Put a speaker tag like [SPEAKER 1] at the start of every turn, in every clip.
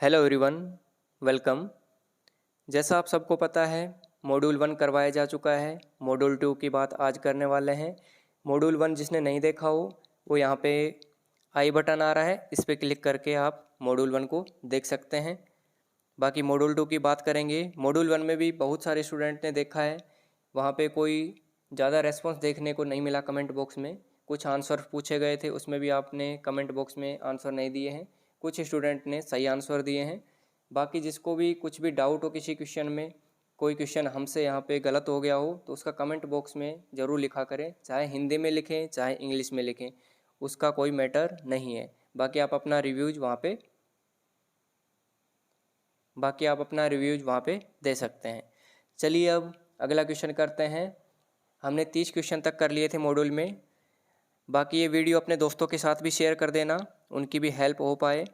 [SPEAKER 1] Hello everyone, welcome. जैसा आप सबको पता है, मॉड्यूल 1 करवाया जा चुका है। मॉड्यूल 2 की बात आज करने वाले हैं। मॉड्यूल 1 जिसने नहीं देखा हो वो यहाँ पे आई बटन आ रहा है, इस पर क्लिक करके आप मॉड्यूल 1 को देख सकते हैं। बाकी मॉड्यूल 2 की बात करेंगे। मॉड्यूल 1 में भी बहुत सारे स्टूडेंट ने देखा है, वहाँ पे कोई ज़्यादा रेस्पॉन्स देखने को नहीं मिला। कमेंट बॉक्स में कुछ आंसर पूछे गए थे, उसमें भी आपने कमेंट बॉक्स में आंसर नहीं दिए हैं। कुछ स्टूडेंट ने सही आंसर दिए हैं। बाकी जिसको भी कुछ भी डाउट हो किसी क्वेश्चन में, कोई क्वेश्चन हमसे यहाँ पे गलत हो गया हो, तो उसका कमेंट बॉक्स में ज़रूर लिखा करें। चाहे हिंदी में लिखें चाहे इंग्लिश में लिखें, उसका कोई मैटर नहीं है। बाकी आप अपना रिव्यूज़ वहाँ पे दे सकते हैं। चलिए अब अगला क्वेश्चन करते हैं। हमने 30 क्वेश्चन तक कर लिए थे मॉड्यूल में। बाकी ये वीडियो अपने दोस्तों के साथ भी शेयर कर देना, उनकी भी हेल्प हो पाए।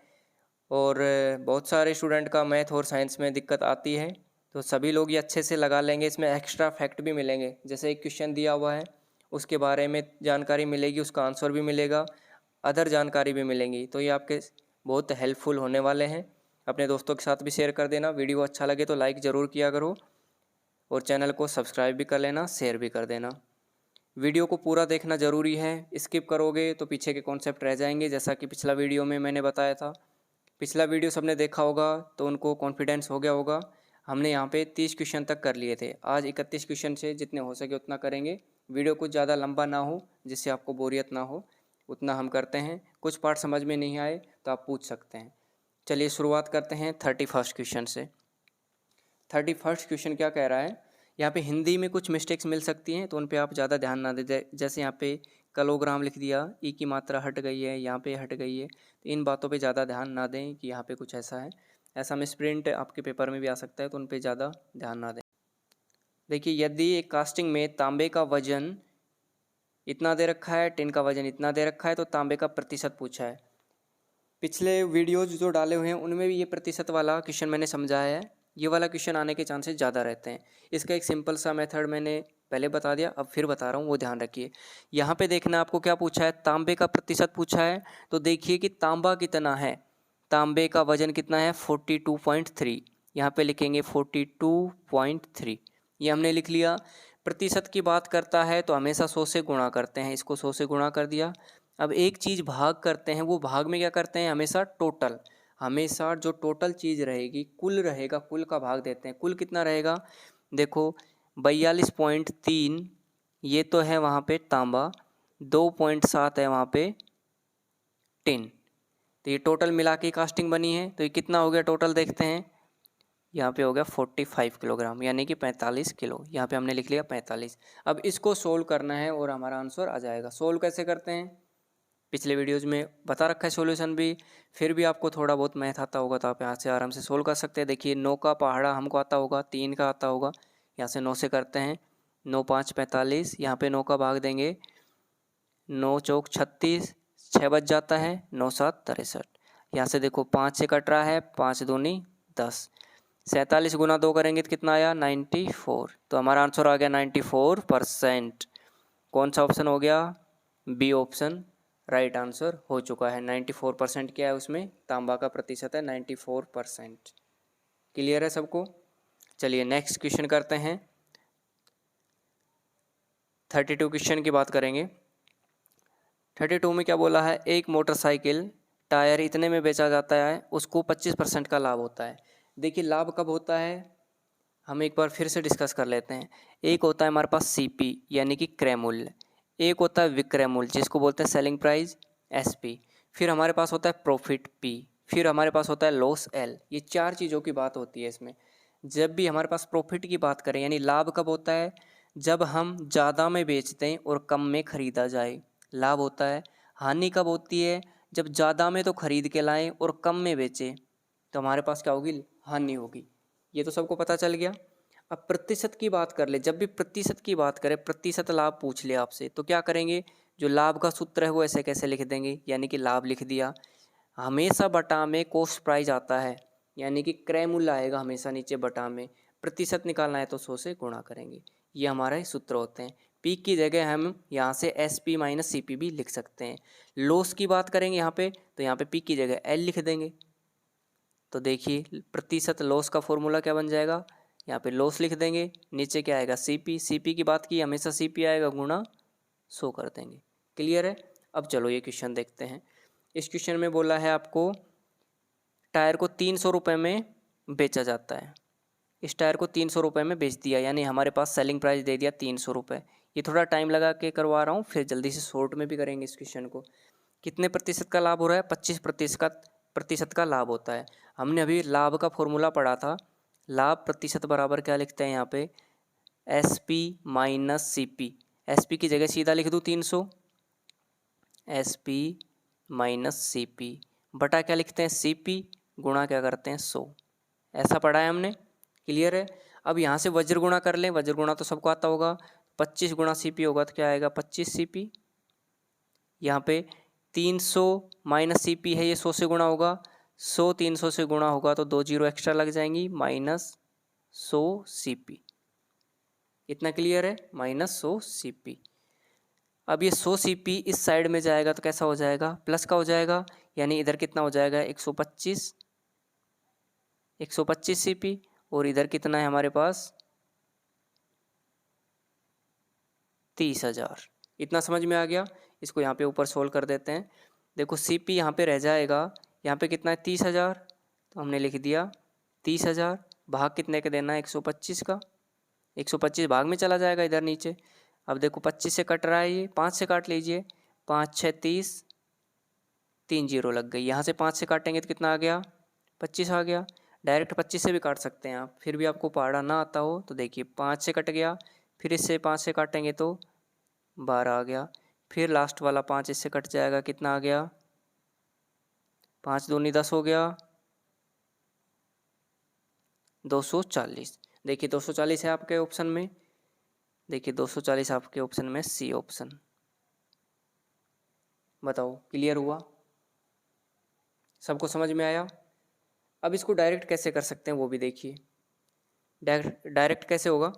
[SPEAKER 1] और बहुत सारे स्टूडेंट का मैथ और साइंस में दिक्कत आती है, तो सभी लोग ये अच्छे से लगा लेंगे। इसमें एक्स्ट्रा फैक्ट भी मिलेंगे, जैसे एक क्वेश्चन दिया हुआ है उसके बारे में जानकारी मिलेगी, उसका आंसर भी मिलेगा, अदर जानकारी भी मिलेंगी। तो ये आपके बहुत हेल्पफुल होने वाले हैं। अपने दोस्तों के साथ भी शेयर कर देना। वीडियो अच्छा लगे तो लाइक ज़रूर किया करो और चैनल को सब्सक्राइब भी कर लेना, शेयर भी कर देना। वीडियो को पूरा देखना ज़रूरी है, स्किप करोगे तो पीछे के कॉन्सेप्ट रह जाएंगे। जैसा कि पिछला वीडियो में मैंने बताया था, पिछला वीडियो सबने देखा होगा तो उनको कॉन्फिडेंस हो गया होगा। हमने यहाँ पे 30 क्वेश्चन तक कर लिए थे, आज 31 क्वेश्चन से जितने हो सके उतना करेंगे। वीडियो कुछ ज़्यादा लंबा ना हो, जिससे आपको बोरियत ना हो, उतना हम करते हैं। कुछ पार्ट समझ में नहीं आए तो आप पूछ सकते हैं। चलिए शुरुआत करते हैं 31 क्वेश्चन से। 31 क्वेश्चन क्या कह रहा है, यहाँ पे हिंदी में कुछ मिस्टेक्स मिल सकती हैं, तो उन पे आप ज़्यादा ध्यान ना दें। जैसे यहाँ पे किलोग्राम लिख दिया, ई की मात्रा हट गई है, यहाँ पे हट गई है, तो इन बातों पे ज़्यादा ध्यान ना दें कि यहाँ पे कुछ ऐसा है। ऐसा मिसप्रिंट आपके पेपर में भी आ सकता है, तो उन पे ज़्यादा ध्यान ना दें। देखिए, यदि एक कास्टिंग में तांबे का वजन इतना दे रखा है, टिन का वजन इतना दे रखा है, तो तांबे का प्रतिशत पूछा है। पिछले वीडियोज जो डाले हुए हैं उनमें भी ये प्रतिशत वाला क्वेश्चन मैंने समझाया है। ये वाला क्वेश्चन आने के चांसेस ज़्यादा रहते हैं। इसका एक सिंपल सा मेथड मैंने पहले बता दिया, अब फिर बता रहा हूँ, वो ध्यान रखिए। यहाँ पे देखना आपको क्या पूछा है, तांबे का प्रतिशत पूछा है। तो देखिए कि तांबा कितना है, तांबे का वजन कितना है 42.3। यहाँ पे लिखेंगे 42.3, ये हमने लिख लिया। प्रतिशत की बात करता है तो हमेशा 100 से गुणा करते हैं, इसको 100 से गुणा कर दिया। अब एक चीज़ भाग करते हैं, वो भाग में क्या करते हैं, हमेशा टोटल, हमेशा जो टोटल चीज़ रहेगी, कुल रहेगा, कुल का भाग देते हैं। कुल कितना रहेगा, देखो 42.3 ये तो है वहाँ पे तांबा, 2.7 है वहाँ पे टिन, तो ये टोटल मिला के कास्टिंग बनी है। तो ये कितना हो गया टोटल, देखते हैं। यहाँ पे हो गया 45 किलोग्राम, यानी कि 45 किलो। यहाँ पे हमने लिख लिया 45। अब इसको सोल्व करना है और हमारा आंसर आ जाएगा। सोल्व कैसे करते हैं, पिछले वीडियोज़ में बता रखा है सॉल्यूशन भी। फिर भी आपको थोड़ा बहुत मैथ आता होगा तो आप यहाँ से आराम से सोल्व कर सकते हैं। देखिए 9 का पहाड़ा हमको आता होगा, 3 का आता होगा, यहाँ से 9 से करते हैं। 9 5 45, यहाँ पे 9 का भाग देंगे, 9 चौक 36, 6 बच जाता है, 9 7 63। यहाँ से देखो 5 से कट रहा है, 5 दूनी 10, 47 गुना 2 करेंगे तो कितना आया 94। तो हमारा आंसर आ गया 94%। कौन सा ऑप्शन हो गया, बी ऑप्शन राइट आंसर हो चुका है। 94% क्या है उसमें, तांबा का प्रतिशत है 94%। क्लियर है सबको। चलिए नेक्स्ट क्वेश्चन करते हैं। 32 क्वेश्चन की बात करेंगे। 32 में क्या बोला है, एक मोटरसाइकिल टायर इतने में बेचा जाता है, उसको 25% का लाभ होता है। देखिए लाभ कब होता है, हम एक बार फिर से डिस्कस कर लेते हैं। एक होता है हमारे पास सीपी यानी कि क्रय मूल्य, एक होता है विक्रय मूल्य जिसको बोलते हैं सेलिंग प्राइस एसपी, फिर हमारे पास होता है प्रॉफिट पी, फिर हमारे पास होता है लॉस एल। ये 4 चीज़ों की बात होती है इसमें। जब भी हमारे पास प्रॉफिट की बात करें, यानी लाभ कब होता है, जब हम ज़्यादा में बेचते हैं और कम में ख़रीदा जाए, लाभ होता है। हानि कब होती है, जब ज़्यादा में तो ख़रीद के लाएं और कम में बेचें, तो हमारे पास क्या होगी, हानि होगी। ये तो सबको पता चल गया। अब प्रतिशत की बात कर ले, जब भी प्रतिशत की बात करें, प्रतिशत लाभ पूछ ले आपसे, तो क्या करेंगे, जो लाभ का सूत्र है वो ऐसे कैसे लिख देंगे, यानी कि लाभ लिख दिया, हमेशा बटा में कॉस्ट प्राइस आता है, यानी कि क्रय मूल्य आएगा हमेशा नीचे बटा में। प्रतिशत निकालना है तो 100 से गुणा करेंगे। ये हमारे सूत्र होते हैं। पी की जगह हम यहाँ से S P minus C P भी लिख सकते हैं। लॉस की बात करेंगे यहाँ पे, तो यहाँ पे पी की जगह एल लिख देंगे। तो देखिए प्रतिशत लॉस का फॉर्मूला क्या बन जाएगा, यहाँ पे लॉस लिख देंगे, नीचे क्या आएगा सीपी, सीपी की बात की हमेशा सीपी आएगा गुणा 100 कर देंगे। क्लियर है। अब चलो ये क्वेश्चन देखते हैं। इस क्वेश्चन में बोला है आपको टायर को 300 रुपये में बेचा जाता है। इस टायर को 300 रुपये में बेच दिया, यानी हमारे पास सेलिंग प्राइस दे दिया 300 रुपये। ये थोड़ा टाइम लगा के करवा रहा हूँ, फिर जल्दी से शॉर्ट में भी करेंगे इस क्वेश्चन को। कितने प्रतिशत का लाभ हो रहा है, 25% का लाभ होता है। हमने अभी लाभ का फॉर्मूला पढ़ा था, लाभ प्रतिशत बराबर क्या लिखते हैं यहाँ पे, S P minus C P. S P की जगह सीधा लिख दूँ 300, S P minus C P बटा क्या लिखते हैं सी पी गुणा क्या करते हैं 100। ऐसा पढ़ा है हमने। क्लियर है। अब यहाँ से वज्र गुणा कर लें, वज्र गुणा तो सबको आता होगा, 25 गुणा सी पी होगा तो क्या आएगा 25 सी पी। यहाँ पे 300 माइनस सी पी है, ये 100 से गुणा होगा, 100 300 से गुणा होगा तो 2 जीरो एक्स्ट्रा लग जाएंगी, माइनस 100 सी पी। इतना क्लियर है, माइनस 100 सी पी। अब ये 100 सी पी इस साइड में जाएगा तो कैसा हो जाएगा, प्लस का हो जाएगा, यानी इधर कितना हो जाएगा 125 सी पी, और इधर कितना है हमारे पास 30,000। इतना समझ में आ गया। इसको यहाँ पे ऊपर सोल्व कर देते हैं। देखो सी पी यहाँ पे रह जाएगा, यहाँ पे कितना है 30,000, तो हमने लिख दिया 30,000, भाग कितने का देना है 125 का, 125 भाग में चला जाएगा इधर नीचे। अब देखो 25 से कट रहा है, ये 5 से काट लीजिए, 5 6 30, 3 जीरो लग गई। यहाँ से 5 से काटेंगे तो कितना आ गया 25 आ गया। डायरेक्ट 25 से भी काट सकते हैं आप, फिर भी आपको पहाड़ा ना आता हो तो देखिए 5 से कट गया, फिर इससे 5 से काटेंगे तो 12 आ गया, फिर लास्ट वाला 5 इससे कट जाएगा, कितना आ गया 5 दूनी 10 हो गया 240। देखिए 240 है आपके ऑप्शन में, देखिए 240 आपके ऑप्शन में सी ऑप्शन। बताओ क्लियर हुआ, सबको समझ में आया। अब इसको डायरेक्ट कैसे कर सकते हैं वो भी देखिए। डायरेक्ट कैसे होगा,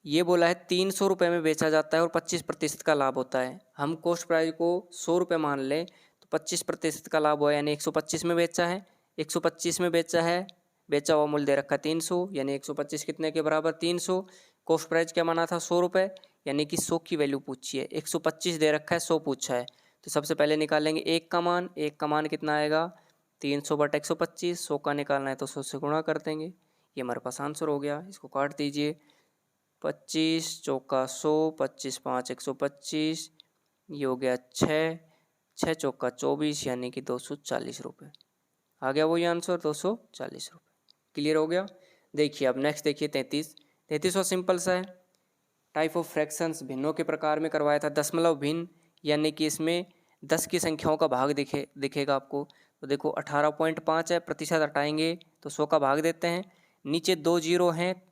[SPEAKER 1] ये बोला है 300 रुपये में बेचा जाता है और 25% का लाभ होता है। हम कॉस्ट प्राइस को 100 रुपये मान लें तो 25% का लाभ हुआ, यानी 125 में बेचा है, 125 में बेचा है, बेचा हुआ मूल्य दे रखा है 300, यानी 125 कितने के बराबर 300। कॉस्ट प्राइस क्या माना था 100 रुपये, यानी कि 100 की वैल्यू पूछी है, 125 दे रखा है 100 पूछा है, तो सबसे पहले निकालेंगे एक का मान, एक का मान कितना आएगा 300 बटा 125, 100 का निकालना है तो 100 से गुणा कर देंगे। ये हमारे पास आंसर हो गया। इसको काट दीजिए, 25 चौका 100, 25 5 125, ये हो गया 6 6 चौका 24, यानी कि 240 रुपये आ गया वही आंसर 240 रुपये। क्लियर हो गया। देखिए अब नेक्स्ट देखिए 33 और सिंपल सा है। टाइप ऑफ फ्रैक्शंस भिन्नों के प्रकार में करवाया था, दशमलव भिन्न, यानी कि इसमें 10 की संख्याओं का भाग दिखेगा आपको। तो देखो 18.5 है, प्रतिशत हटाएंगे तो 100 का भाग देते हैं, नीचे 2 जीरो हैं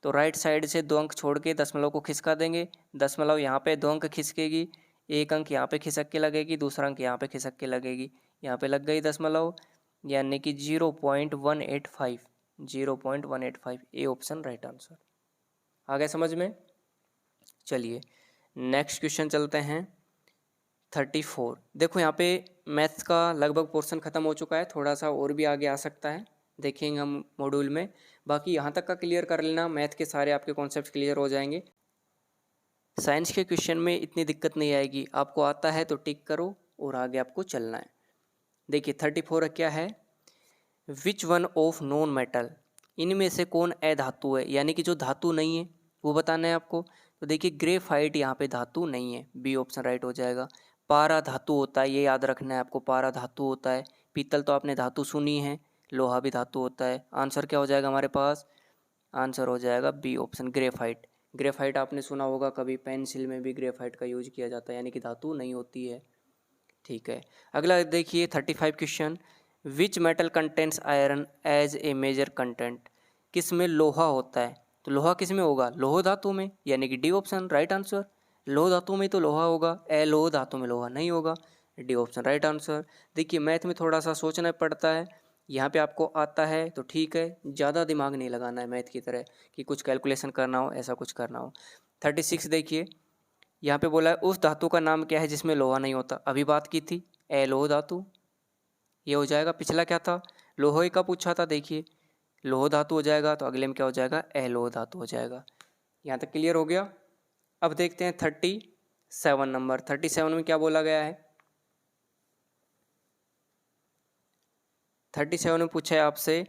[SPEAKER 1] तो राइट साइड से 2 अंक छोड़ के दशमलव को खिसका देंगे, दशमलव यहाँ पे 2 अंक खिसकेगी, एक अंक यहाँ पे खिसक के लगेगी, दूसरा अंक यहाँ पे खिसक के लगेगी, यहाँ पे लग गई दशमलव, यानी कि 0.185 ए ऑप्शन राइट आंसर। आ गया समझ में। चलिए नेक्स्ट क्वेश्चन चलते हैं 34। देखो यहाँ पे मैथ्स का लगभग पोर्शन ख़त्म हो चुका है, थोड़ा सा और भी आगे आ सकता है, देखेंगे हम मॉड्यूल में। बाकी यहाँ तक का क्लियर कर लेना, मैथ के सारे आपके कॉन्सेप्ट क्लियर हो जाएंगे। साइंस के क्वेश्चन में इतनी दिक्कत नहीं आएगी, आपको आता है तो टिक करो और आगे आपको चलना है। देखिए 34 क्या है, which one of non metal, इनमें से कौन अधातु है, यानी कि जो धातु नहीं है वो बताना है आपको। तो देखिए ग्रेफाइट यहाँ पे धातु नहीं है, बी ऑप्शन राइट हो जाएगा। पारा धातु होता है, ये याद रखना है आपको, पारा धातु होता है। पीतल तो आपने धातु सुनी है, लोहा भी धातु होता है। आंसर क्या हो जाएगा हमारे पास, आंसर हो जाएगा बी ऑप्शन ग्रेफाइट। ग्रेफाइट आपने सुना होगा कभी, पेंसिल में भी ग्रेफाइट का यूज किया जाता है, यानी कि धातु नहीं होती है। ठीक है, अगला देखिए 35 question, which metal contents iron as a major content, किस में लोहा होता है, तो लोहा किस में होगा, लोह धातु में, यानी कि डी ऑप्शन राइट आंसर। लोह धातु में तो लोहा होगा, लोह धातु में लोहा नहीं होगा, डी ऑप्शन राइट आंसर। देखिए मैथ में थोड़ा सा सोचना पड़ता है, यहाँ पे आपको आता है तो ठीक है, ज़्यादा दिमाग नहीं लगाना है मैथ की तरह कि कुछ कैलकुलेशन करना हो, ऐसा कुछ करना हो। 36 देखिए, यहाँ पे बोला है उस धातु का नाम क्या है जिसमें लोहा नहीं होता, अभी बात की थी लोह धातु, ये हो जाएगा। पिछला क्या था, लोहे का पूछा था, देखिए लोह धातु हो जाएगा, तो अगले में क्या हो जाएगा, अलोह धातु हो जाएगा। यहाँ तक क्लियर हो गया। अब देखते हैं 37 नंबर। 37 में क्या बोला गया है, 37 में पूछा है आपसे,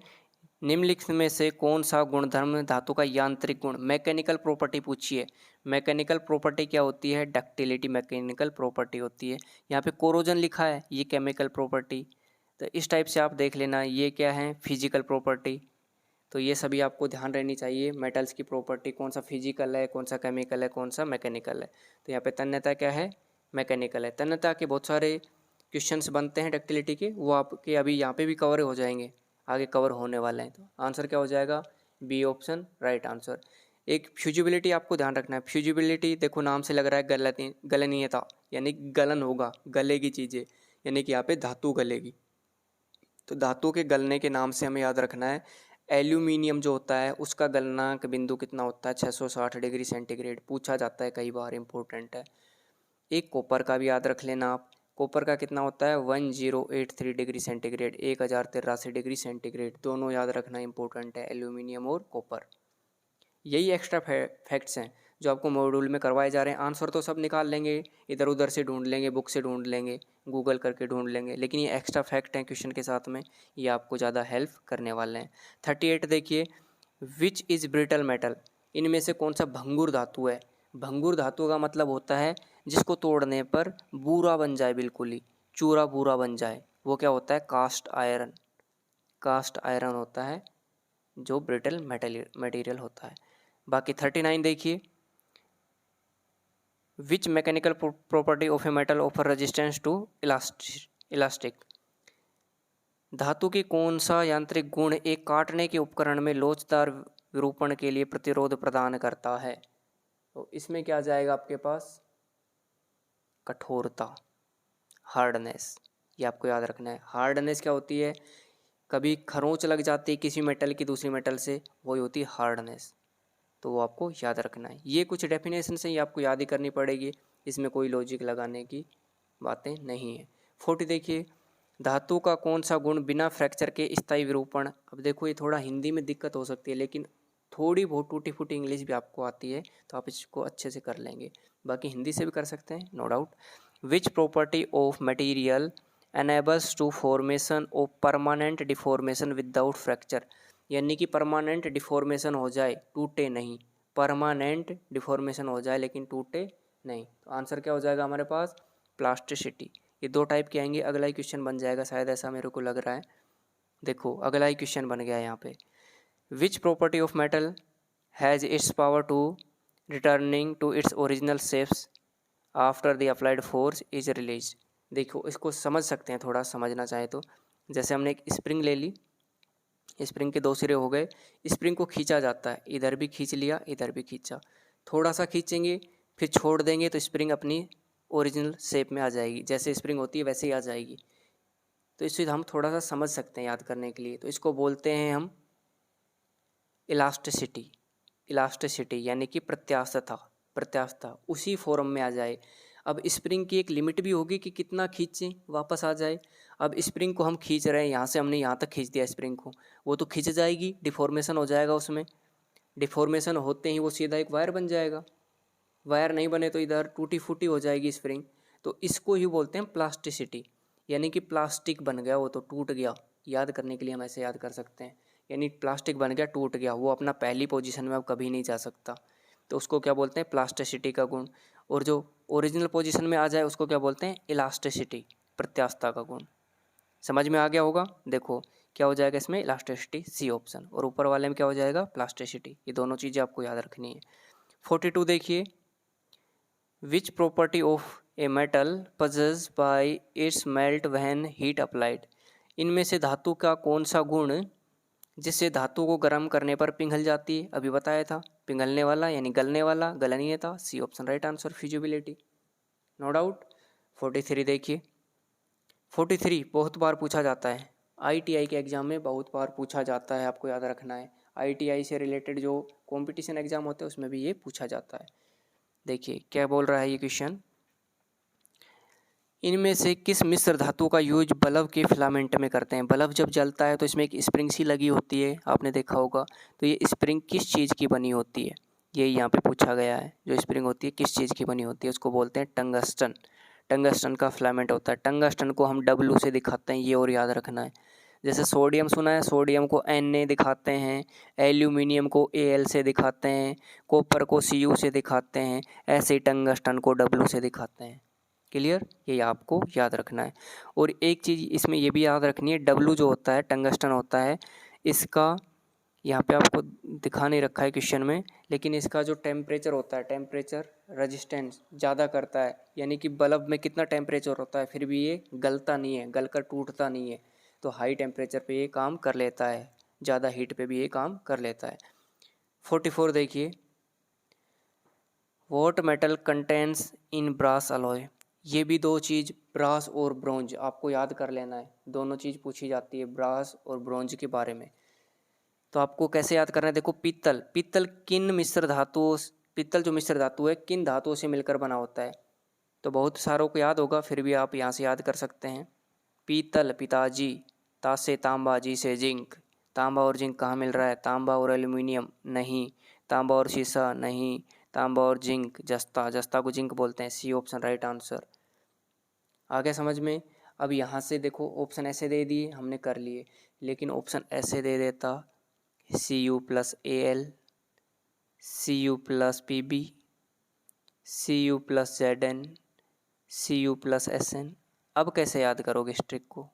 [SPEAKER 1] निम्नलिखित में से कौन सा गुणधर्म धातु का यांत्रिक गुण, मैकेनिकल प्रॉपर्टी पूछी है। मैकेनिकल प्रॉपर्टी क्या होती है, डक्टिलिटी मैकेनिकल प्रॉपर्टी होती है। यहाँ पे कोरोजन लिखा है, ये केमिकल प्रॉपर्टी। तो इस टाइप से आप देख लेना, ये क्या है, फिजिकल प्रॉपर्टी। तो ये सभी आपको ध्यान रहनी चाहिए, मेटल्स की प्रॉपर्टी कौन सा फिजिकल है, कौन सा केमिकल है, कौन सा मैकेनिकल है। तो यहाँ पे तन्यता क्या है, मैकेनिकल है। तन्यता के बहुत सारे क्वेश्चंस बनते हैं डक्टिलिटी के, वो आपके अभी यहाँ पे भी कवर हो जाएंगे, आगे कवर होने वाले हैं। तो आंसर क्या हो जाएगा, बी ऑप्शन राइट आंसर। एक फ्यूजिबिलिटी आपको ध्यान रखना है। फ्यूजिबिलिटी देखो नाम से लग रहा है गलनीयता, यानी गलन होगा, गलेगी चीज़ें, यानी कि यहाँ पे धातु गलेगी। तो धातु के गलने के नाम से हमें याद रखना है, एल्यूमिनियम जो होता है उसका गलनांक बिंदु कितना होता है, 660 डिग्री सेंटीग्रेड, पूछा जाता है कई बार, इंपॉर्टेंट है। एक कॉपर का भी याद रख लेना आप, कॉपर का कितना होता है, 1083 डिग्री सेंटीग्रेड, 1083 डिग्री सेंटीग्रेड, दोनों याद रखना इंपॉर्टेंट है, एल्यूमिनियम और कॉपर। यही एक्स्ट्रा फैक्ट्स हैं जो आपको मॉड्यूल में करवाए जा रहे हैं। आंसर तो सब निकाल लेंगे, इधर उधर से ढूंढ लेंगे, बुक से ढूंढ लेंगे, गूगल करके ढूंढ लेंगे, लेकिन ये एक्स्ट्रा फैक्ट हैं क्वेश्चन के साथ में, ये आपको ज़्यादा हेल्प करने वाले हैं। 38 देखिए, विच इज़ ब्रिटल मेटल, इनमें से कौन सा भंगुर धातु है। भंगुर धातु का मतलब होता है जिसको तोड़ने पर बूरा बन जाए, बिल्कुल ही चूरा बूरा बन जाए, वो क्या होता है, कास्ट आयरन। कास्ट आयरन होता है जो ब्रिटल मटेरियल होता है। बाकी 39 देखिए, which mechanical property of a metal offer resistance to elastic, धातु की कौन सा यांत्रिक गुण एक काटने के उपकरण में लोचदार विरूपण के लिए प्रतिरोध प्रदान करता है। तो इसमें क्या जाएगा आपके पास, कठोरता, हार्डनेस, ये आपको याद रखना है। हार्डनेस क्या होती है, कभी खरोंच लग जाती है किसी मेटल की दूसरी मेटल से, वही होती है हार्डनेस, तो वो आपको याद रखना है। ये कुछ डेफिनेशन से ही आपको याद ही करनी पड़ेगी, इसमें कोई लॉजिक लगाने की बातें नहीं है। 40 देखिए, धातु का कौन सा गुण बिना फ्रैक्चर के स्थायी विरूपण, अब देखो ये थोड़ा हिंदी में दिक्कत हो सकती है, लेकिन थोड़ी बहुत टूटी फूटी इंग्लिश भी आपको आती है तो आप इसको अच्छे से कर लेंगे, बाकी हिंदी से भी कर सकते हैं, no doubt. Which property of material enables to formation of permanent deformation without fracture, यानी कि परमानेंट डिफॉर्मेशन हो जाए, टूटे नहीं, परमानेंट डिफॉर्मेशन हो जाए लेकिन टूटे नहीं। तो आंसर क्या हो जाएगा हमारे पास, प्लास्टिसिटी। ये दो टाइप के आएंगे, अगला ही क्वेश्चन बन जाएगा शायद, ऐसा मेरे को लग रहा है। देखो अगला ही क्वेश्चन बन गया है यहाँ पे, which property of metal has its power to returning to its original shapes after the applied force is release. देखो इसको समझ सकते हैं, थोड़ा समझना चाहे तो, जैसे हमने एक स्प्रिंग ले ली, स्प्रिंग के दो सिरे हो गए, स्प्रिंग को खींचा जाता है, इधर भी खींच लिया, इधर भी खींचा, थोड़ा सा खींचेंगे फिर छोड़ देंगे तो स्प्रिंग अपनी ओरिजिनल शेप में आ जाएगी, जैसे स्प्रिंग होती है वैसे ही आ जाएगी। तो इससे हम थोड़ा सा समझ सकते हैं याद करने के लिए, तो इसको बोलते हैं हम इलास्टिसिटी। इलास्टिसिटी यानी कि प्रत्यास्थता, प्रत्यास्थता उसी फॉर्म में आ जाए। अब स्प्रिंग की एक लिमिट भी होगी कि कितना खींचें वापस आ जाए। अब स्प्रिंग को हम खींच रहे हैं, यहाँ से हमने यहाँ तक खींच दिया स्प्रिंग को, वो तो खींच जाएगी, डिफॉर्मेशन हो जाएगा उसमें, डिफॉर्मेशन होते ही वो सीधा एक वायर बन जाएगा, वायर नहीं बने तो इधर टूटी फूटी हो जाएगी स्प्रिंग। तो इसको ही बोलते हैं प्लास्टिसिटी, यानी कि प्लास्टिक बन गया, वो तो टूट गया। याद करने के लिए हम ऐसे याद कर सकते हैं, यानी प्लास्टिक बन गया, टूट गया, वो अपना पहली पोजीशन में अब कभी नहीं जा सकता, तो उसको क्या बोलते हैं, प्लास्टिसिटी का गुण। और जो ओरिजिनल पोजीशन में आ जाए उसको क्या बोलते हैं, इलास्टिसिटी, प्रत्यास्थता का गुण। समझ में आ गया होगा। देखो क्या हो जाएगा इसमें, इलास्टिसिटी, सी ऑप्शन, और ऊपर वाले में क्या हो जाएगा, प्लास्टिसिटी। ये दोनों चीज़ें आपको याद रखनी है। 42 देखिए, विच property of a metal पजेज bye it's melt when heat applied, इनमें से धातु का कौन सा गुण जिससे धातु को गर्म करने पर पिघल जाती है, अभी बताया था, पिघलने वाला यानी गलने वाला, गलनीय था, C option right answer, fusibility, no doubt. 43 देखिए, 43 बहुत बार पूछा जाता है, आईटीआई के एग्जाम में बहुत बार पूछा जाता है, आपको याद रखना है। आईटीआई से रिलेटेड जो कंपटीशन एग्जाम होते हैं उसमें भी ये पूछा जाता है। देखिए क्या बोल रहा है ये क्वेश्चन, इनमें से किस मिश्र धातु का यूज बल्ब के फिलामेंट में करते हैं? बल्ब जब जलता है तो इसमें एक स्प्रिंग सी लगी होती है, आपने देखा होगा। तो ये स्प्रिंग किस चीज़ की बनी होती है? ये यहाँ पे पूछा गया है। जो स्प्रिंग होती है किस चीज़ की बनी होती है, उसको बोलते हैं टंगस्टन। टंगस्टन का फिलामेंट होता है। टंगस्टन को हम डब्लू से दिखाते हैं, ये और याद रखना है। जैसे सोडियम सुना है, सोडियम को Na दिखाते हैं, एल्यूमिनियम को Al से दिखाते हैं, कॉपर को Cu से दिखाते हैं, ऐसे ही टंगस्टन को डब्लू से दिखाते हैं। क्लियर? ये आपको याद रखना है। और एक चीज़ इसमें ये भी याद रखनी है, डब्लू जो होता है टंगस्टन होता है, इसका यहाँ पे आपको दिखा नहीं रखा है क्वेश्चन में, लेकिन इसका जो टेम्परेचर होता है, टेम्परेचर रेजिस्टेंस ज़्यादा करता है। यानी कि बल्ब में कितना टेम्परेचर होता है फिर भी ये गलता नहीं है, गलकर टूटता नहीं है। तो हाई टेम्परेचर पे ये काम कर लेता है, ज़्यादा हीट पे भी ये काम कर लेता है। 44 देखिए, what metal contents in brass alloy. ये भी दो चीज़, ब्रास और ब्रोंज, आपको याद कर लेना है। दोनों चीज़ पूछी जाती है ब्रास और ब्रोंज के बारे में। तो आपको कैसे याद करना है, देखो पीतल, पीतल किन मिश्र धातुओं, पीतल जो मिश्र धातु है किन धातुओं से मिलकर बना होता है? तो बहुत सारों को याद होगा, फिर भी आप यहाँ से याद कर सकते हैं। पीतल, पिताजी, ता से तांबा, जी से जिंक। तांबा और जिंक कहाँ मिल रहा है? तांबा और एल्यूमिनियम नहीं, तांबा और शीशा नहीं, तांबा और जिंक जस्ता, जस्ता को जिंक बोलते हैं। C option right answer. आ गया समझ में? अब यहाँ से देखो, ऑप्शन ऐसे दे दिए हमने कर लिए, लेकिन ऑप्शन ऐसे दे देता Cu plus Al, Cu plus Pb, Cu plus Zn, Cu plus Sn। अब कैसे याद करोगे इस ट्रिक को?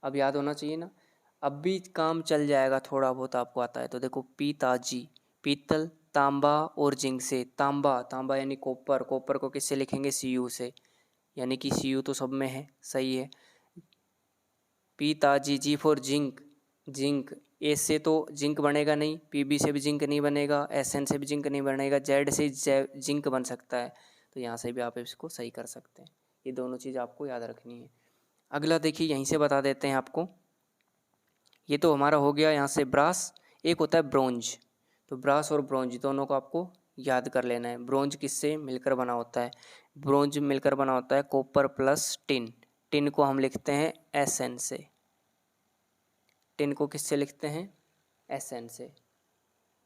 [SPEAKER 1] अब याद होना चाहिए ना। अब भी काम चल जाएगा, थोड़ा बहुत आपको आता है तो। देखो पीताजी, पीतल, तांबा और जिंक से। तांबा, तांबा यानी कॉपर, कॉपर को किससे लिखेंगे? Cu से, यानी कि Cu तो सब में है, सही है। पीताजी, जी फॉर जिंक, जिंक, ए से तो जिंक बनेगा नहीं, Pb से भी जिंक नहीं बनेगा, Sn से भी जिंक नहीं बनेगा, Z से जिंक बन सकता है। तो यहाँ से भी आप इसको सही कर सकते हैं। ये दोनों चीज़ आपको याद रखनी है। अगला देखिए, यहीं से बता देते हैं आपको। ये तो हमारा हो गया यहाँ से ब्रास। एक होता है ब्रोंज। तो ब्रास और ब्रोंज दोनों को आपको याद कर लेना है। ब्रोंज किससे मिलकर बना होता है? ब्रोंज मिलकर बना होता है कॉपर प्लस टिन। टिन को हम लिखते हैं Sn से। टिन को किससे लिखते हैं? Sn से।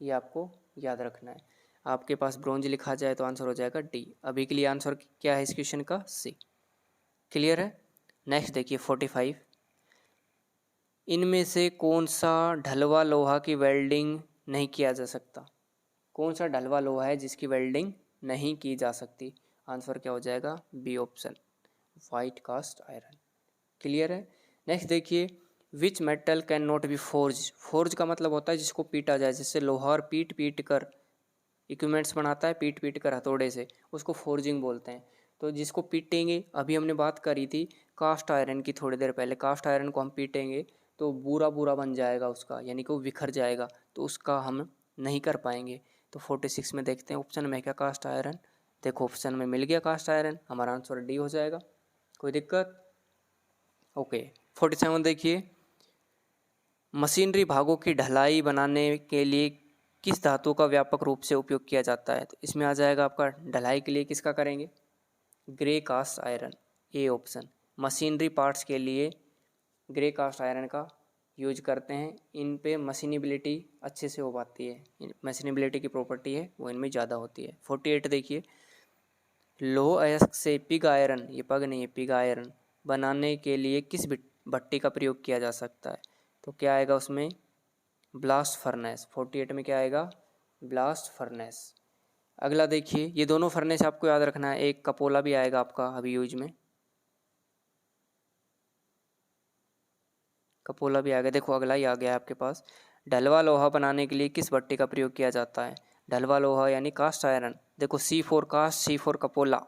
[SPEAKER 1] ये आपको याद रखना है। आपके पास ब्रोंज लिखा जाए तो आंसर हो जाएगा डी। अभी के लिए आंसर क्या है इस क्वेश्चन का? सी। क्लियर है? नेक्स्ट देखिए 45। इनमें से कौन सा ढलवा लोहा की वेल्डिंग नहीं किया जा सकता? कौन सा ढलवा लोहा है जिसकी वेल्डिंग नहीं की जा सकती? आंसर क्या हो जाएगा? B option, white cast iron. Clear है? नेक्स्ट देखिए, which metal can not be forge. Forge का मतलब होता है जिसको पीटा जाए, जैसे लोहा और पीट पीट कर इक्विपमेंट्स बनाता है, पीट पीट कर हथौड़े से, उसको फोर्जिंग बोलते हैं। तो जिसको पीटेंगे, अभी हमने बात करी थी कास्ट आयरन की थोड़ी देर पहले, कास्ट आयरन को हम पीटेंगे तो बुरा बुरा बन जाएगा उसका, यानी कि वो बिखर जाएगा, तो उसका हम नहीं कर पाएंगे। तो 46 में देखते हैं ऑप्शन में क्या, कास्ट आयरन। देखो ऑप्शन में मिल गया कास्ट आयरन, हमारा आंसर डी हो जाएगा। कोई दिक्कत? ओके। 47 देखिए, मशीनरी भागों की ढलाई बनाने के लिए किस धातु का व्यापक रूप से उपयोग किया जाता है? तो इसमें आ जाएगा आपका, ढलाई के लिए किसका करेंगे? Grey cast iron, A option. Machinery parts के लिए ग्रे कास्ट आयरन का यूज करते हैं। इन पे मशीनेबिलिटी अच्छे से हो पाती है, मशीनेबिलिटी की प्रॉपर्टी है वो इनमें ज़्यादा होती है। 48 देखिए, लोह अयस्क से पिग आयरन, ये पग नहीं है, पिग आयरन बनाने के लिए किस भट्टी का प्रयोग किया जा सकता है? तो क्या आएगा उसमें? Blast furnace. 48 में क्या आएगा? Blast furnace. अगला देखिए, ये दोनों फर्नेस आपको याद रखना है। एक कपोला भी आएगा आपका अभी यूज में, कपोला भी आ गया। देखो अगला ही आ गया आपके पास। ढलवा लोहा बनाने के लिए किस भट्टी का प्रयोग किया जाता है? ढलवा लोहा यानी कास्ट आयरन। देखो C4 cast, C4 cupola,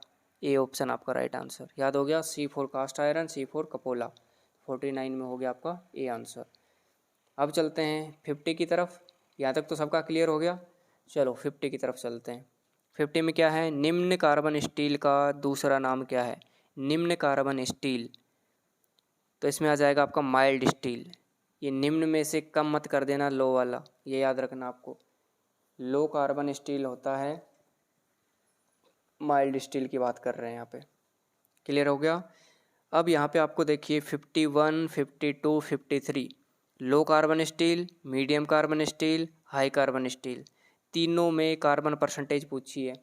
[SPEAKER 1] a option आपका राइट आंसर। याद हो गया, C4 cast iron, C4 Coppola. 49 में हो गया आपका ए आंसर। अब चलते हैं 50 की तरफ। यहाँ तक तो सबका क्लियर हो गया। चलो 50 की तरफ चलते हैं। 50 में क्या है? निम्न कार्बन स्टील का दूसरा नाम क्या है? निम्न कार्बन स्टील, तो इसमें आ जाएगा आपका माइल्ड स्टील। ये निम्न में से कम मत कर देना, लो वाला, ये याद रखना आपको। लो कार्बन स्टील होता है, माइल्ड स्टील की बात कर रहे हैं यहाँ पे। क्लियर हो गया। अब यहाँ पे आपको देखिए 51, 52, 53 low carbon steel, medium carbon steel, high carbon steel, तीनों में कार्बन परसेंटेज पूछी है।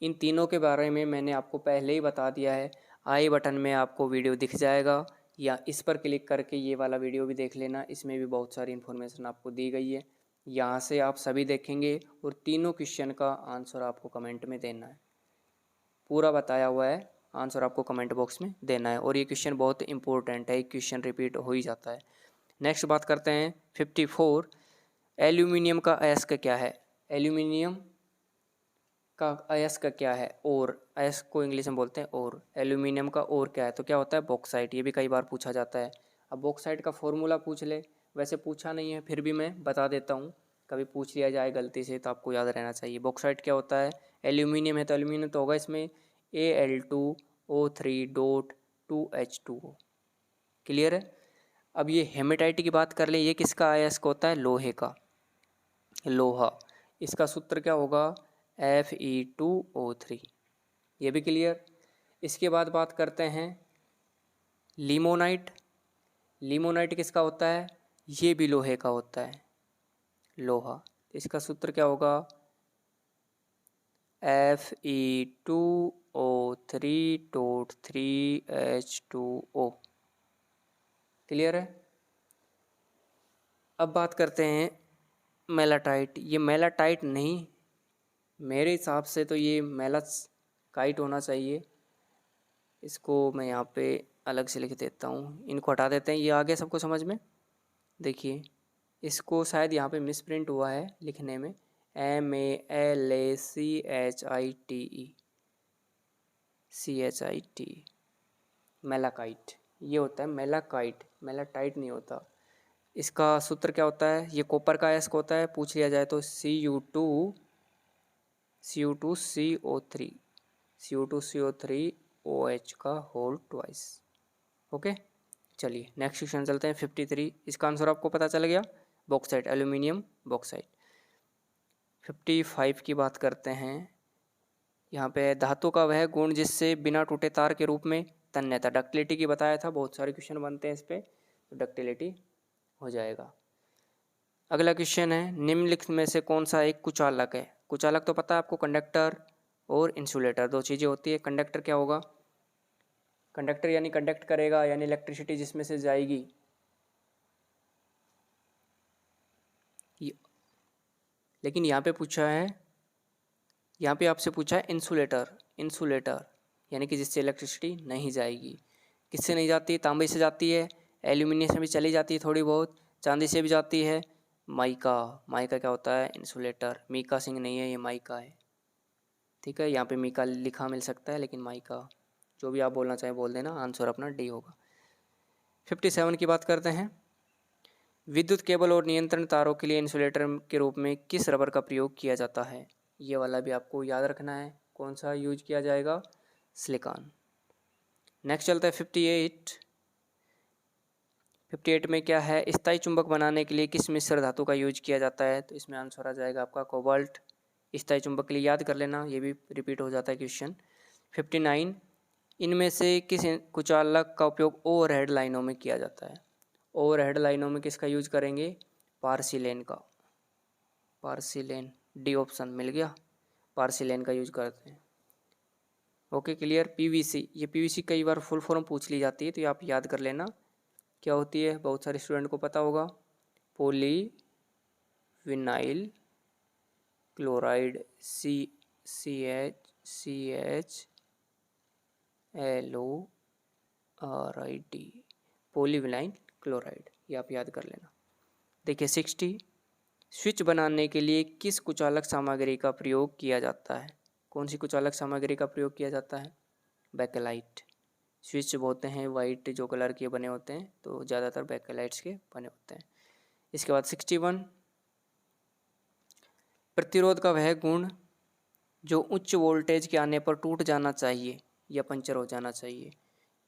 [SPEAKER 1] इन तीनों के बारे में मैंने आपको पहले ही बता दिया है, आई बटन में आपको वीडियो दिख जाएगा, या इस पर क्लिक करके ये वाला वीडियो भी देख लेना, इसमें भी बहुत सारी इन्फॉर्मेशन आपको दी गई है। यहाँ से आप सभी देखेंगे और तीनों क्वेश्चन का आंसर आपको कमेंट में देना है। पूरा बताया हुआ है, आंसर आपको कमेंट बॉक्स में देना है। और ये क्वेश्चन बहुत इंपॉर्टेंट है, एक क्वेश्चन रिपीट हो ही जाता है। नेक्स्ट बात करते हैं 54, एल्यूमिनियम का अयस्क क्या है। एल्यूमिनियम का अयस्क क्या है, और अयस्क को इंग्लिश में बोलते हैं और। एल्यूमिनियम का और क्या है, तो क्या होता है बॉक्साइट। ये भी कई बार पूछा जाता है। अब बॉक्साइट का फॉर्मूला पूछ ले, वैसे पूछा नहीं है फिर भी मैं बता देता हूँ, कभी पूछ लिया जाए गलती से तो आपको याद रहना चाहिए। बॉक्साइट क्या होता है, एल्यूमिनियम है तो एल्यूमिनियम तो होगा इसमें Al2O3.2H2O। क्लियर है। अब ये हेमेटाइट की बात कर ले, ये किसका अयस्क होता है, लोहे का, लोहा। इसका सूत्र क्या होगा, Fe2O3। ये भी क्लियर। इसके बाद बात करते हैं लिमोनाइट। लिमोनाइट किसका होता है, ये भी लोहे का होता है, लोहा। इसका सूत्र क्या होगा, Fe2O3.3H2O। क्लियर है। अब बात करते हैं मेलाटाइट। ये मेलाटाइट नहीं, मेरे हिसाब से तो ये मेलाकाइट होना चाहिए। इसको मैं यहाँ पे अलग से लिख देता हूँ, इनको हटा देते हैं। ये आ गया सबको समझ में। देखिए इसको शायद यहाँ पे मिसप्रिंट हुआ है लिखने में, MALACHITE, मेलाकाइट। ये होता है मेलाकाइट, मेलाटाइट नहीं होता। इसका सूत्र क्या होता है, ये कॉपर का अयस्क होता है, पूछ लिया जाए तो Cu2CO3 का होल ट्वाइस। ओके चलिए नेक्स्ट क्वेश्चन चलते हैं 53। इसका आंसर आपको पता चल गया, बॉक्साइट, एल्यूमिनियम बॉक्साइट। 55 की बात करते हैं। यहाँ पे धातु का वह गुण जिससे बिना टूटे तार के रूप में तन्यता, डक्टिलिटी की बताया था, बहुत सारे क्वेश्चन बनते हैं इस पर, तो डक्टिलिटी हो जाएगा। अगला क्वेश्चन है निम्नलिखित में से कौन सा एक कुचालक है। कुचालक तो पता है आपको, कंडक्टर और इंसुलेटर दो चीज़ें होती है। कंडक्टर क्या होगा, कंडक्टर यानी कंडक्ट करेगा, यानी इलेक्ट्रिसिटी जिसमें से जाएगी। लेकिन यहाँ पे पूछा है, यहाँ पे आपसे पूछा है इंसुलेटर, इंसुलेटर यानी कि जिससे इलेक्ट्रिसिटी नहीं जाएगी। किससे नहीं जाती, तांबे से जाती है, एल्यूमिनियम से भी चली जाती है थोड़ी बहुत, चांदी से भी जाती है, माइका। माइका क्या होता है, इंसुलेटर। मीका सिंह नहीं है, ये माइका है। ठीक है, यहाँ पे मीका लिखा मिल सकता है, लेकिन माइका, जो भी आप बोलना चाहें बोल देना, आंसर अपना डी होगा। 57 की बात करते हैं। विद्युत केबल और नियंत्रण तारों के लिए इंसुलेटर के रूप में किस रबर का प्रयोग किया जाता है। ये वाला भी आपको याद रखना है, कौन सा यूज किया जाएगा, सिलिकॉन। नेक्स्ट चलता है 58। 58 में क्या है, स्थायी चुंबक बनाने के लिए किस मिश्र धातु का यूज किया जाता है, तो इसमें आंसर आ जाएगा आपका कोबाल्ट। स्थायी चुंबक के लिए याद कर लेना, ये भी रिपीट हो जाता है क्वेश्चन। 59, इनमें से किस कुचालक का उपयोग ओवरहेड लाइनों में किया जाता है। ओवरहेड लाइनों में किसका यूज करेंगे, पार्सिलेन का, पार्सिलेन, डी ऑप्शन मिल गया, पार्सिलेन का यूज करते हैं। Okay clear. पीवीसी, ये पीवीसी कई बार फुल फॉर्म पूछ ली जाती है, तो ये आप याद कर लेना क्या होती है, बहुत सारे स्टूडेंट को पता होगा, poly vinyl chloride, CHLORID, polyvinyl chloride, ये आप याद कर लेना। देखिए 60, स्विच बनाने के लिए किस कुचालक सामग्री का प्रयोग किया जाता है। कौन सी कुचालक सामग्री का प्रयोग किया जाता है, बेकेलाइट। स्विच होते हैं वाइट जो कलर के बने होते हैं, तो ज़्यादातर बेकेलाइट्स के बने होते हैं। इसके बाद 61, प्रतिरोध का वह गुण जो उच्च वोल्टेज के आने पर टूट जाना चाहिए या पंचर हो जाना चाहिए,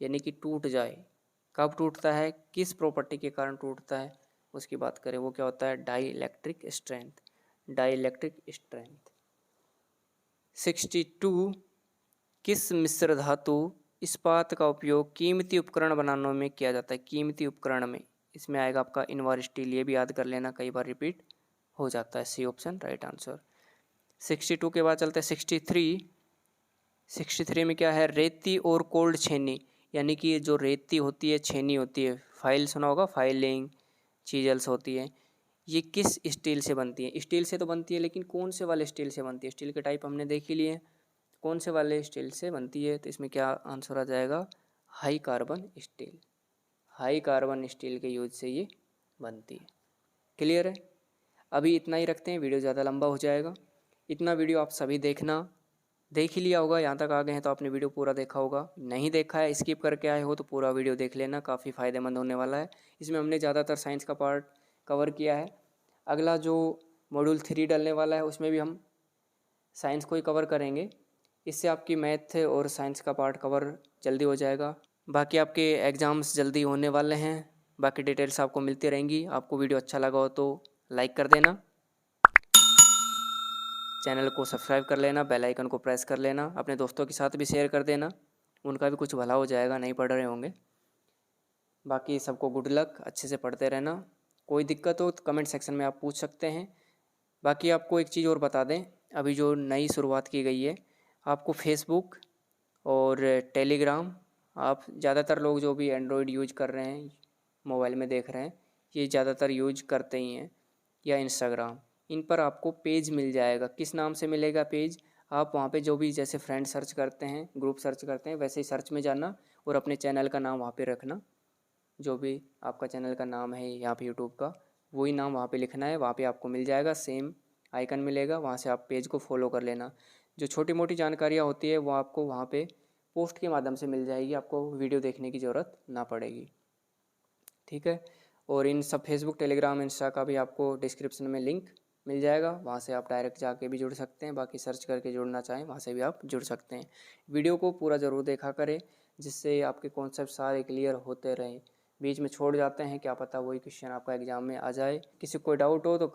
[SPEAKER 1] यानी कि टूट जाए, कब टूटता है, किस प्रॉपर्टी के कारण टूटता है, उसकी बात करें, वो क्या होता है, dielectric strength, dielectric strength. 62, किस मिश्र धातु इस्पात का उपयोग कीमती उपकरण बनाने में किया जाता है? कीमती उपकरण में इसमें आएगा आपका इनवार स्टील, ये भी याद कर लेना, कई बार रिपीट हो जाता है। सी ऑप्शन राइट आंसर। 62 के बाद चलते हैं 63। 63 में क्या है? रेती और कोल्ड छेनी, यानी कि जो रेती होती है, छेनी होती है, फाइल सुना होगा, फाइलिंग चीजल्स होती है, ये किस स्टील से बनती है? स्टील से तो बनती है, लेकिन कौन से वाले स्टील से बनती है? स्टील के टाइप हमने देख ही लिए, कौन से वाले स्टील से बनती है? तो इसमें क्या आंसर आ जाएगा? High carbon steel. High carbon steel के यूज से ये बनती है। क्लियर है? अभी इतना ही रखते हैं, वीडियो ज़्यादा लंबा हो जाएगा। इतना वीडियो आप सभी देखना, देख ही लिया होगा, यहाँ तक आ गए हैं तो आपने वीडियो पूरा देखा होगा। नहीं देखा है, स्किप करके आए हो तो पूरा वीडियो देख लेना, काफ़ी फ़ायदेमंद होने वाला है। इसमें हमने ज़्यादातर साइंस का पार्ट कवर किया है। अगला जो मॉड्यूल 3 डलने वाला है उसमें भी हम साइंस को ही कवर करेंगे। इससे आपकी मैथ और साइंस का पार्ट कवर जल्दी हो जाएगा। बाकी आपके एग्ज़ाम्स जल्दी होने वाले हैं, बाकी डिटेल्स आपको मिलती रहेंगी। आपको वीडियो अच्छा लगा हो तो लाइक कर देना, चैनल को सब्सक्राइब कर लेना, बेल आइकन को प्रेस कर लेना, अपने दोस्तों के साथ भी शेयर कर देना, उनका भी कुछ भला हो जाएगा, नहीं पढ़ रहे होंगे। बाकी सबको गुड लक, अच्छे से पढ़ते रहना। कोई दिक्कत हो तो कमेंट सेक्शन में आप पूछ सकते हैं। बाकी आपको एक चीज़ और बता दें, अभी जो नई शुरुआत की गई है, आपको फेसबुक और टेलीग्राम, आप ज़्यादातर लोग जो भी एंड्रॉयड यूज कर रहे हैं, मोबाइल में देख रहे हैं, ये ज़्यादातर यूज करते ही हैं, या इंस्टाग्राम, इन पर आपको पेज मिल जाएगा। किस नाम से मिलेगा पेज? आप वहाँ पे जो भी जैसे फ्रेंड सर्च करते हैं, ग्रुप सर्च करते हैं, वैसे ही सर्च में जाना और अपने चैनल का नाम वहाँ पे रखना। जो भी आपका चैनल का नाम है यहाँ पे यूट्यूब का, वही नाम वहाँ पे लिखना है। वहाँ पे आपको मिल जाएगा, सेम आइकन मिलेगा, वहाँ से आप पेज को फॉलो कर लेना। जो छोटी मोटी जानकारियाँ होती है वो आपको वहाँ पे पोस्ट के माध्यम से मिल जाएगी, आपको वीडियो देखने की ज़रूरत ना पड़ेगी। ठीक है? और इन सब फेसबुक, टेलीग्राम, इंस्टा का भी आपको डिस्क्रिप्शन में लिंक मिल जाएगा, वहाँ से आप डायरेक्ट जाके भी जुड़ सकते हैं। बाकी सर्च करके जुड़ना चाहें वहाँ से भी आप जुड़ सकते हैं। वीडियो को पूरा ज़रूर देखा करें, जिससे आपके कॉन्सेप्ट सारे क्लियर होते रहें। बीच में छोड़ जाते हैं, क्या पता वही क्वेश्चन आपका एग्ज़ाम में आ जाए। किसी को कोई डाउट हो तो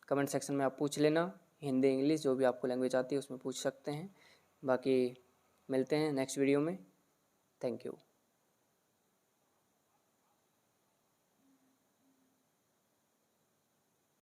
[SPEAKER 1] कमेंट सेक्शन में आप पूछ लेना, हिंदी इंग्लिश जो भी आपको लैंग्वेज आती है उसमें पूछ सकते हैं। बाकी मिलते हैं नेक्स्ट वीडियो में। Thank you.